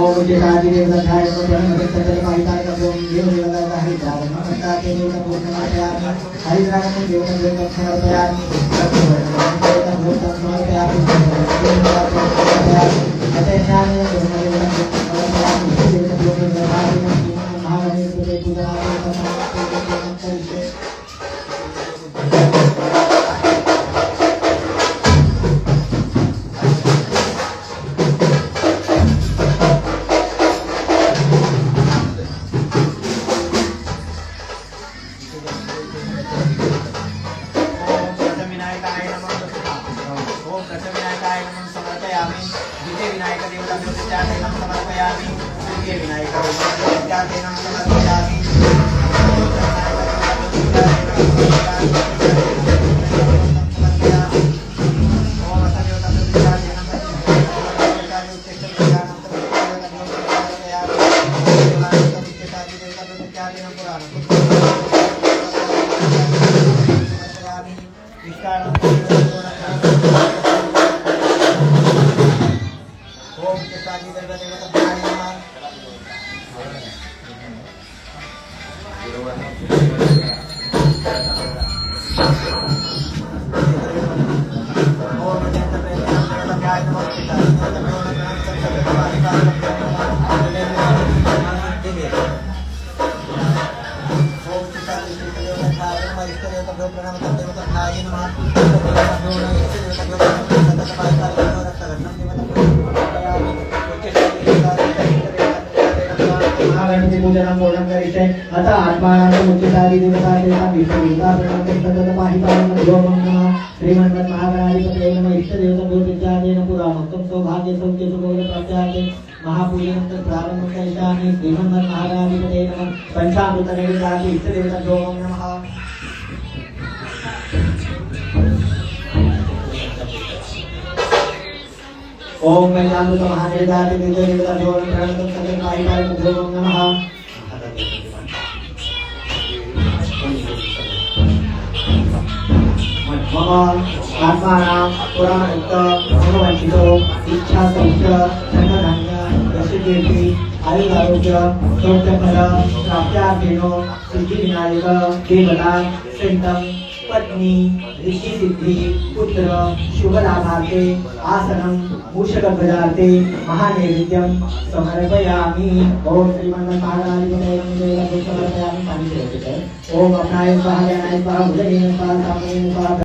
ओम मुझे शादी देवता ध्यान को ध्यान में सत्य पाविता का ओम देव देवता का हरि द्रावण नमस्कार के देवता को नमस्कार हरि द्रावण के देवता को नमस्कार देवता को नमस्कार अतः ज्ञान है देवता को नमस्कार महागणेश को पूजा अतः आत्मानं मुच्यतादि देवता देवता विष्णुदेवता प्रणमते तदत पाहिपानं ओम नमः श्रीमन्मद महागणाधिपतये नमः इष्ट देवता गोवित्यादेन पुराणोक्तं सौभाग्य सौख्य सुखोद प्राप्त्यार्थे महापूजनं प्रारंभं करिष्यामि श्रीमन्मद महागणाधिपतये नमः पंचामृत नैवेद्यादि इष्ट देवता ओम नमः ओम पंचामृत महानैवेद्यादि देवता ओम प्रणमतं तदत पाहिपानं ओम नमः मम आत्मानां पुराणोक्त भगवन्तो इच्छा सौख्य धनधान्य यशकीर्ति आयुरारोग्य सौख्यफल प्राप्त्यार्थेनो सिद्धिविनायक देवता श्रीतं पत्नी ऋषि सिद्धि पुत्र शुभलाभार्थे आसनं मूषकध्वजार्थे महानैवेद्यं समर्पयामि ओम श्रीमन्महागणाधिपतये नमः समर्पयामि ओम अपनाय स्वाहा ज्ञानाय स्वाहा भुजगेन स्वाहा सामवेन स्वाहा